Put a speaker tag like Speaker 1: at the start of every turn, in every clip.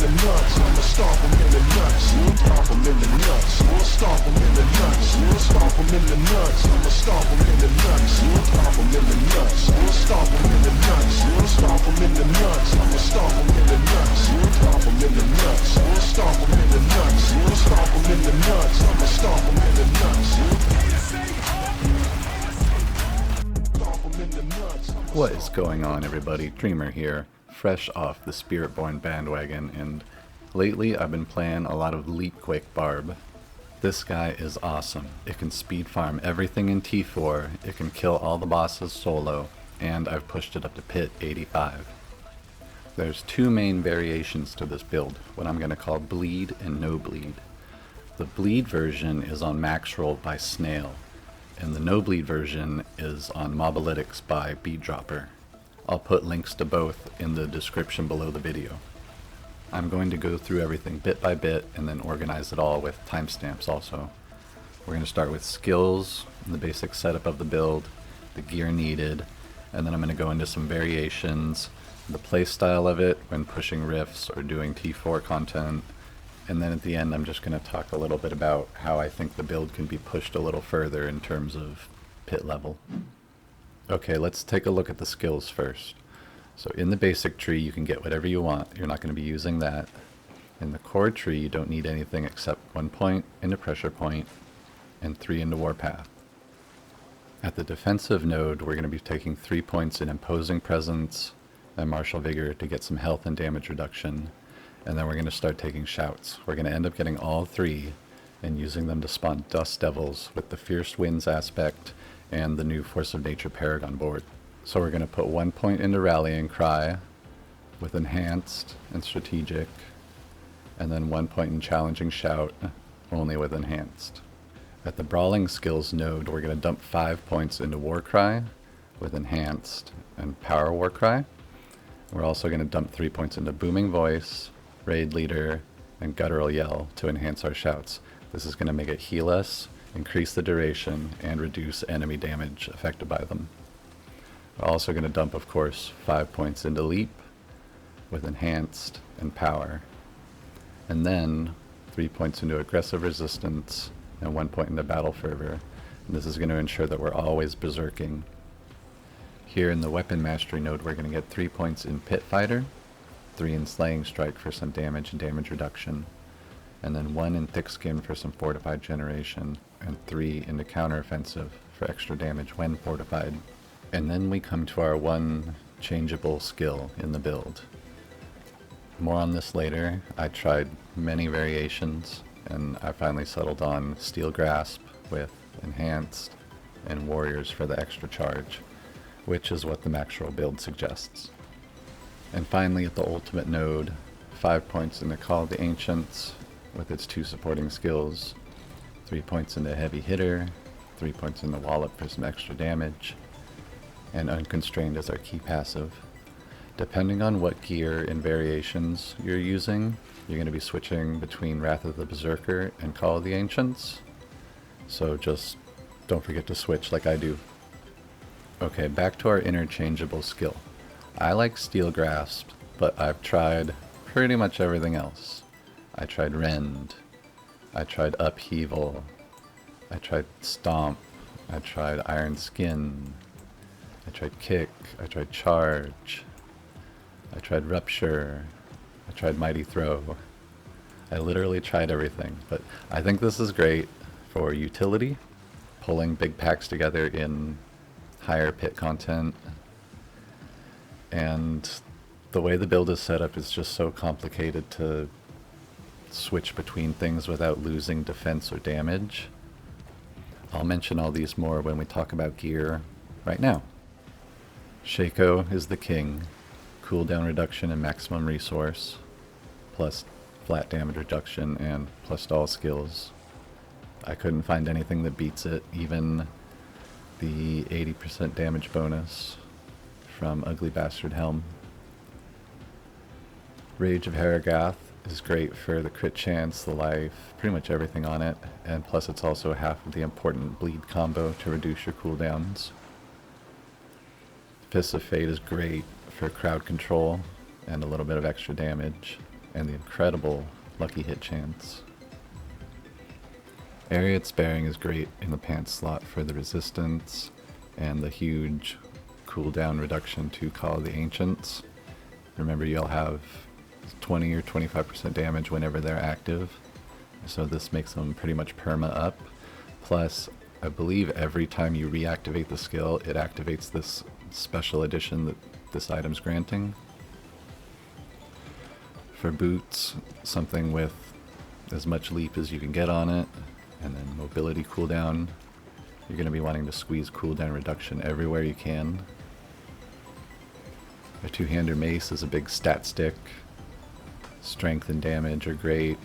Speaker 1: the nuts, I'ma stomp him in the nuts, stomp him in the nuts, stomp him in the nuts, stomp him in the nuts, I'ma stomp him in the nuts, stomp him in the nuts, stomp him in the nuts, stomp him in the nuts, I'ma stomp him in the nuts, stomp him in the nuts, stomp him in the nuts, stomp him in the nuts, I'ma stomp him in the nuts.
Speaker 2: What is going on, everybody? Dreamer here, fresh off the Spiritborn bandwagon, and lately I've been playing a lot of LEAPQUAKE Barb. This guy is awesome. It can speed farm everything in T4, it can kill all the bosses solo, and I've pushed it up to Pit 85. There's two main variations to this build, what I'm going to call Bleed and No Bleed. The Bleed version is on max roll by Snail, and the No Bleed version is on Mobalytics by Beaddropper. I'll put links to both in the description below the video. I'm going to go through everything bit by bit and then organize it all with timestamps also. We're going to start with skills, the basic setup of the build, the gear needed, and then I'm going to go into some variations, the playstyle of it when pushing rifts or doing T4 content, and then at the end I'm just going to talk a little bit about how I think the build can be pushed a little further in terms of pit level. Okay, let's take a look at the skills first. So in the basic tree you can get whatever you want, you're not going to be using that. In the core tree you don't need anything except 1 point into pressure point and 3 into warpath. At the defensive node we're going to be taking 3 points in imposing presence and martial vigor to get some health and damage reduction. And then we're going to start taking shouts. We're going to end up getting all 3 and using them to spawn Dust Devils with the Fierce Winds aspect and the new Force of Nature Paragon Board. So we're going to put 1 point into Rallying Cry with Enhanced and Strategic, and then 1 point in Challenging Shout, only with Enhanced. At the Brawling Skills node we're going to dump 5 points into Warcry with Enhanced and Power Warcry. We're also going to dump 3 points into Booming Voice, Raid Leader, and Guttural Yell to enhance our shouts. This is going to make it heal us, increase the duration, and reduce enemy damage affected by them. We're also going to dump, of course, 5 points into Leap with Enhanced and Power. And then 3 points into Aggressive Resistance and 1 point into Battle Fervor. And this is going to ensure that we're always berserking. Here in the Weapon Mastery node we're going to get 3 points in Pit Fighter, 3 in Slaying Strike for some damage and damage reduction, and then 1 in Thick Skin for some fortified generation, and 3 into Counteroffensive for extra damage when fortified. And then we come to our one changeable skill in the build. More on this later. I tried many variations, and I finally settled on Steel Grasp with Enhanced and Warriors for the extra charge, which is what the max roll build suggests. And finally at the ultimate node, 5 points in the Call of the Ancients with its 2 supporting skills, 3 points in the Heavy Hitter, 3 points in the Wallop for some extra damage, and Unconstrained as our key passive. Depending on what gear and variations you're using, you're going to be switching between Wrath of the Berserker and Call of the Ancients, so just don't forget to switch like I do. Okay, back to our interchangeable skill. I like Steel Grasp, but I've tried pretty much everything else. I tried Rend, I tried Upheaval, I tried Stomp, I tried Iron Skin, I tried Kick, I tried Charge, I tried Rupture, I tried Mighty Throw. I literally tried everything, but I think this is great for utility, pulling big packs together in higher pit content, and the way the build is set up is just so complicated to switch between things without losing defense or damage. I'll mention all these more when we talk about gear right now. Shaco is the king, cooldown reduction and maximum resource, plus flat damage reduction and plus to all skills. I couldn't find anything that beats it, even the 80% damage bonus from Ugly Bastard Helm. Rage of Haragath is great for the crit chance, the life, pretty much everything on it, and plus it's also half of the important bleed combo to reduce your cooldowns. Fist of Fate is great for crowd control and a little bit of extra damage. and the incredible lucky hit chance. Area Sparing is great in the pants slot for the resistance and the huge cooldown reduction to Call of the Ancients. Remember, you'll have 20 or 25% damage whenever they're active, so this makes them pretty much perma up. Plus, I believe every time you reactivate the skill, it activates this special edition that this item's granting. For boots, something with as much leap as you can get on it, and then mobility cooldown. You're going to be wanting to squeeze cooldown reduction everywhere you can. A two-hander mace is a big stat stick. Strength and damage are great.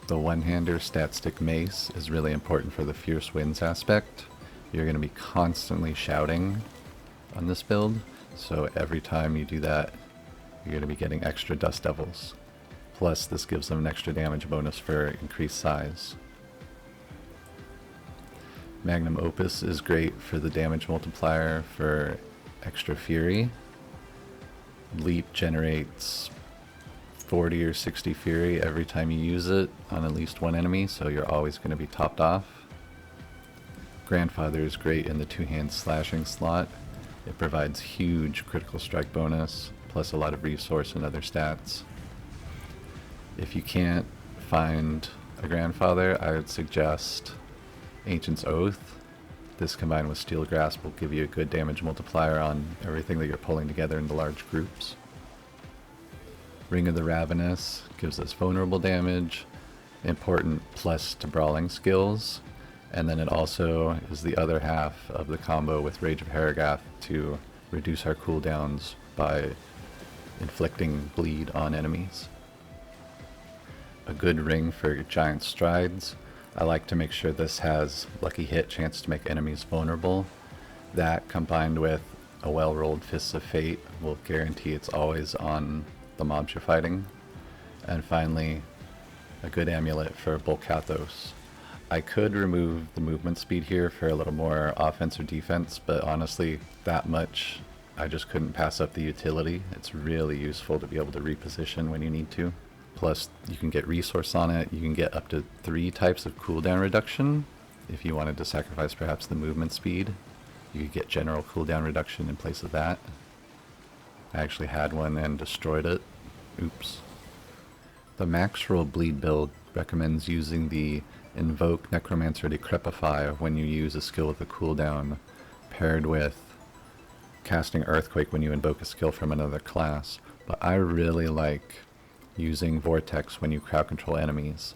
Speaker 2: The one-hander stat stick mace is really important for the Fierce Winds aspect. You're going to be constantly shouting on this build, so every time you do that, you're going to be getting extra Dust Devils. Plus, this gives them an extra damage bonus for increased size. Magnum Opus is great for the damage multiplier for extra fury. Leap generates 40 or 60 fury every time you use it on at least one enemy, so you're always going to be topped off. Grandfather is great in the two-hand slashing slot. It provides huge critical strike bonus, plus a lot of resource and other stats. If you can't find a Grandfather, I would suggest Ancient's Oath. This combined with Steel Grasp will give you a good damage multiplier on everything that you're pulling together into large groups. Ring of the Ravenous gives us vulnerable damage, important plus to brawling skills, and then it also is the other half of the combo with Rage of Harrogath to reduce our cooldowns by inflicting bleed on enemies. A good ring for giant strides. I like to make sure this has lucky hit chance to make enemies vulnerable. That combined with a well-rolled Fists of Fate will guarantee it's always on the mobs you're fighting. And finally, a good amulet for Bolkathos. I could remove the movement speed here for a little more offense or defense, but honestly, that much I just couldn't pass up the utility. It's really useful to be able to reposition when you need to. Plus, you can get resource on it. You can get up to 3 types of cooldown reduction. If you wanted to sacrifice perhaps the movement speed, you could get general cooldown reduction in place of that. I actually had one and destroyed it. Oops. The max roll bleed build recommends using the Invoke Necromancer Decrepify when you use a skill with a cooldown, paired with casting Earthquake when you invoke a skill from another class. But I really like using Vortex when you crowd control enemies.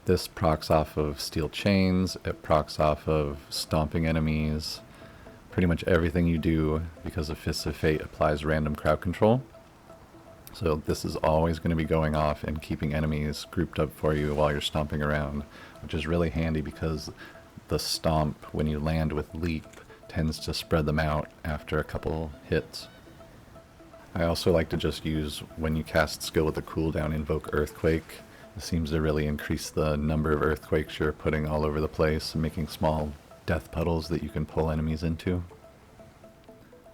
Speaker 2: This procs off of Steel Chains, it procs off of stomping enemies. Pretty much everything you do because of Fists of Fate applies random crowd control. So this is always going to be going off and keeping enemies grouped up for you while you're stomping around, which is really handy because the stomp, when you land with leap, tends to spread them out after a couple hits. I also like to just use, when you cast skill with a cooldown, Invoke Earthquake. It seems to really increase the number of earthquakes you're putting all over the place and making small death puddles that you can pull enemies into.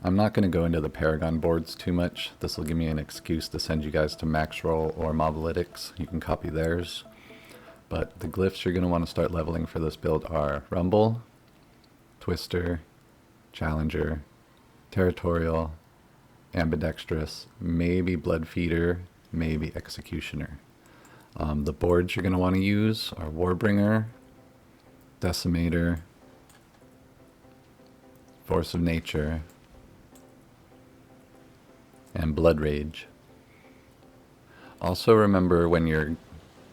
Speaker 2: I'm not going to go into the Paragon boards too much. This will give me an excuse to send you guys to Max Roll or Mobalytics. You can copy theirs. But the glyphs you're going to want to start leveling for this build are Rumble, Twister, Challenger, Territorial, Ambidextrous, maybe Blood Feeder, maybe Executioner. The boards you're going to want to use are Warbringer, Decimator, Force of Nature, and Blood Rage. Also remember when you're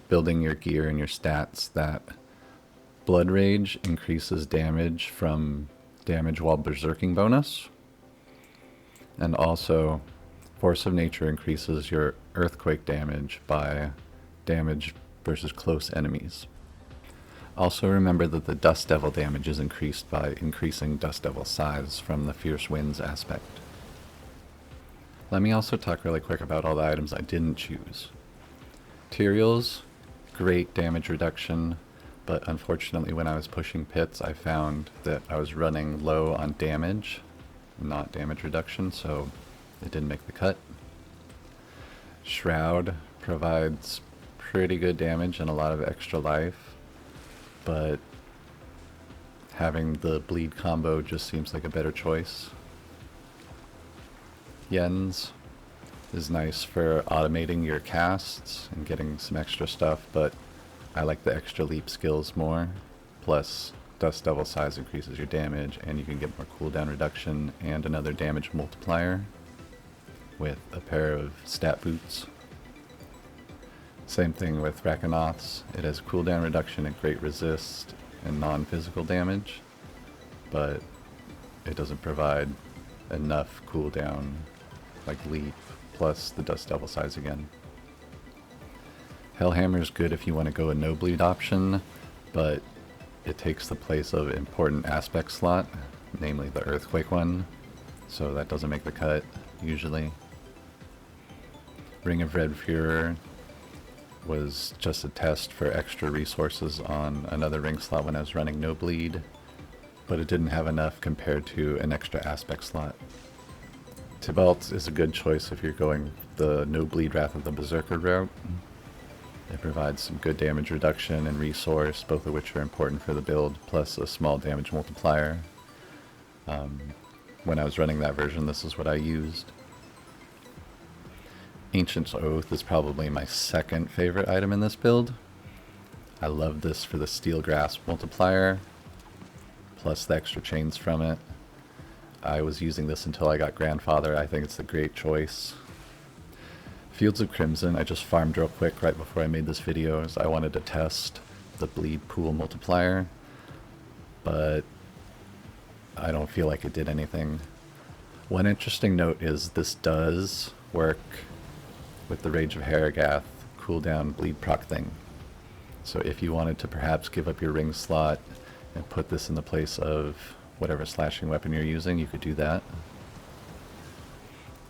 Speaker 2: building your gear and your stats that Blood Rage increases damage from damage while berserking bonus. And also, Force of Nature increases your earthquake damage by damage versus close enemies. Also remember that the Dust Devil damage is increased by increasing Dust Devil size from the Fierce Winds aspect. Let me also talk really quick about all the items I didn't choose. Tyraels, great damage reduction, but unfortunately when I was pushing pits I found that I was running low on damage, not damage reduction, so it didn't make the cut. Shroud provides pretty good damage and a lot of extra life, but having the bleed combo just seems like a better choice. Yen's is nice for automating your casts and getting some extra stuff, but I like the extra leap skills more. Plus, Dust Devil size increases your damage, and you can get more cooldown reduction and another damage multiplier with a pair of stat boots. Same thing with Rackanoths. It has cooldown reduction and great resist and non-physical damage, but it doesn't provide enough cooldown like Leap, plus the Dust Devil size again. Hellhammer is good if you want to go a no bleed option, but it takes the place of important aspect slot, namely the Earthquake one, so that doesn't make the cut usually. Ring of Red Fuhrer was just a test for extra resources on another ring slot when I was running no bleed, but it didn't have enough compared to an extra aspect slot. Tybalt is a good choice if you're going the no bleed Wrath of the Berserker route. It provides some good damage reduction and resource, both of which are important for the build, plus a small damage multiplier. When I was running that version, this is what I used. Ancient's Oath is probably my second favorite item in this build. I love this for the Steel Grasp multiplier, plus the extra chains from it. I was using this until I got Grandfather. I think it's a great choice. Fields of Crimson, I just farmed real quick right before I made this video, as I wanted to test the bleed pool multiplier, but I don't feel like it did anything. One interesting note is this does work with the Rage of Harrogath cooldown bleed proc thing. So if you wanted to perhaps give up your ring slot and put this in the place of whatever slashing weapon you're using, you could do that.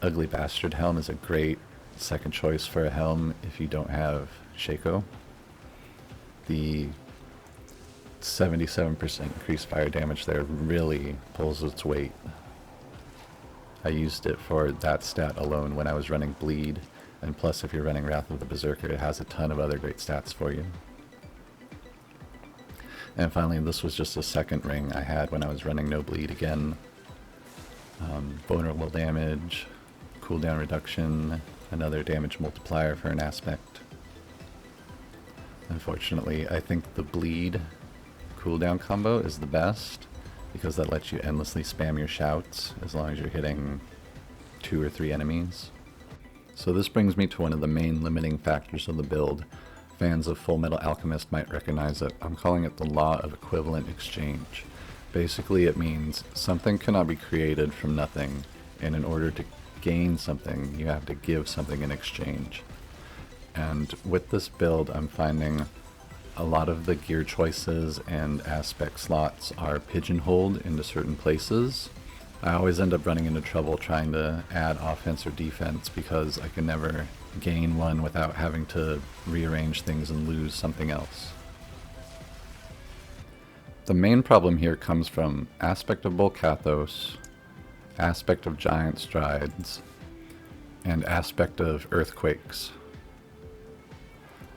Speaker 2: Ugly Bastard Helm is a great second choice for a helm if you don't have Shaco. The 77% increased fire damage there really pulls its weight. I used it for that stat alone when I was running bleed, and plus if you're running Wrath of the Berserker, it has a ton of other great stats for you. And finally, this was just a second ring I had when I was running no bleed again. Vulnerable damage, cooldown reduction, another damage multiplier for an aspect. Unfortunately, I think the bleed cooldown combo is the best, because that lets you endlessly spam your shouts as long as you're hitting 2 or 3 enemies. So this brings me to one of the main limiting factors of the build. Fans of Full Metal Alchemist might recognize it. I'm calling it the law of equivalent exchange. Basically it means something cannot be created from nothing, and in order to gain something, you have to give something in exchange. And with this build, I'm finding a lot of the gear choices and aspect slots are pigeonholed into certain places. I always end up running into trouble trying to add offense or defense because I can never gain one without having to rearrange things and lose something else. The main problem here comes from aspect of Bolcathos, aspect of Giant Strides, and aspect of Earthquakes.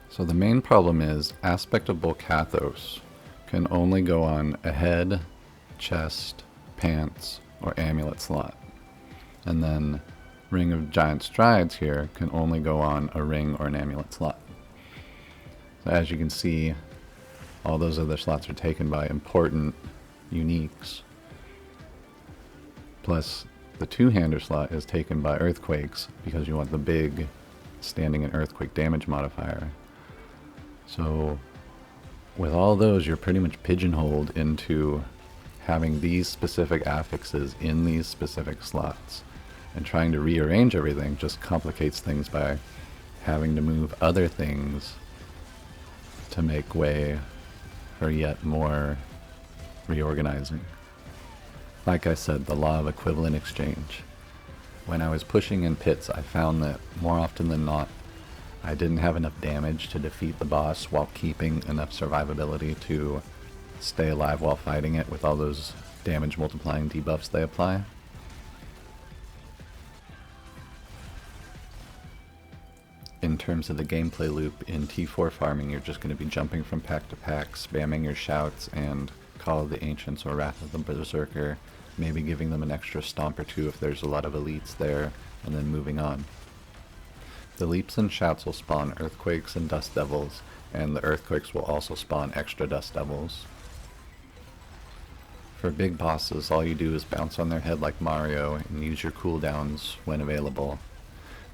Speaker 2: So the main problem is aspect of Bolcathos can only go on a head, chest, pants, or amulet slot. And then Ring of Giant Strides here can only go on a ring or an amulet slot. So as you can see, all those other slots are taken by important uniques. Plus, the two-hander slot is taken by Earthquakes because you want the big standing and Earthquake damage modifier. So with all those, you're pretty much pigeonholed into having these specific affixes in these specific slots. And trying to rearrange everything just complicates things by having to move other things to make way for yet more reorganizing. Like I said, the law of equivalent exchange. When I was pushing in pits, I found that more often than not, I didn't have enough damage to defeat the boss while keeping enough survivability to stay alive while fighting it with all those damage multiplying debuffs they apply. In terms of the gameplay loop, in T4 farming, you're just going to be jumping from pack to pack, spamming your shouts and Call of the Ancients or Wrath of the Berserker, maybe giving them an extra stomp or two if there's a lot of elites there, and then moving on. The leaps and shouts will spawn earthquakes and dust devils, and the earthquakes will also spawn extra dust devils. For big bosses, all you do is bounce on their head like Mario and use your cooldowns when available.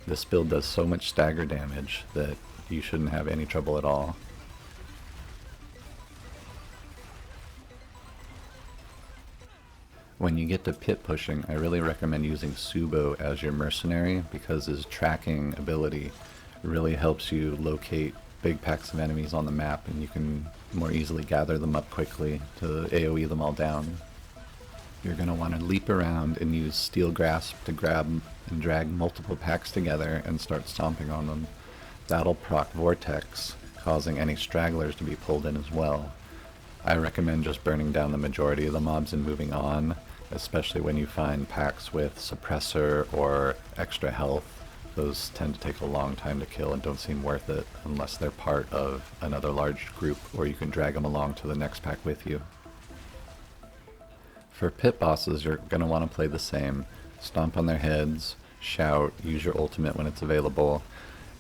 Speaker 2: This build does so much stagger damage that you shouldn't have any trouble at all. When you get to pit pushing, I really recommend using Subo as your mercenary because his tracking ability really helps you locate big packs of enemies on the map, and you can more easily gather them up quickly to AoE them all down. You're going to want to leap around and use Steel Grasp to grab and drag multiple packs together and start stomping on them. That'll proc Vortex, causing any stragglers to be pulled in as well. I recommend just burning down the majority of the mobs and moving on, especially when you find packs with Suppressor or extra health. Those tend to take a long time to kill and don't seem worth it unless they're part of another large group or you can drag them along to the next pack with you. For pit bosses, you're going to want to play the same. Stomp on their heads, shout, use your ultimate when it's available,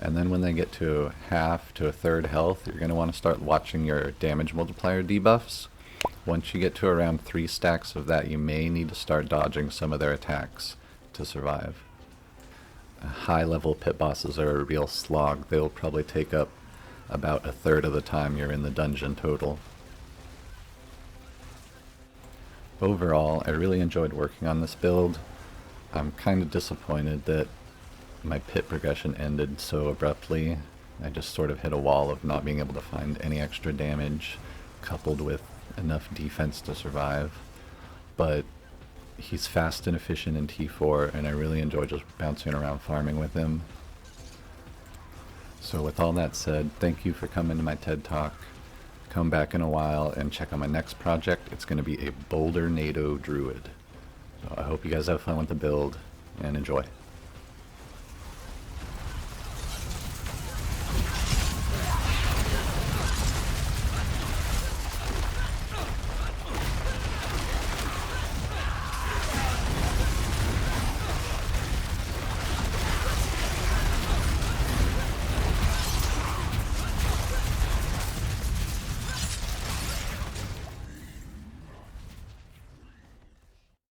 Speaker 2: and then when they get to half to a third health, you're going to want to start watching your damage multiplier debuffs. Once you get to around 3 stacks of that, you may need to start dodging some of their attacks to survive. High level pit bosses are a real slog. They'll probably take up about a third of the time you're in the dungeon total. Overall, I really enjoyed working on this build. I'm kind of disappointed that my pit progression ended so abruptly. I just sort of hit a wall of not being able to find any extra damage, coupled with enough defense to survive. But he's fast and efficient in T4, and I really enjoy just bouncing around farming with him. So with all that said, thank you for coming to my TED Talk. Come back in a while and check out my next project. It's going to be a Boulder NATO Druid. So I hope you guys have fun with the build, and enjoy.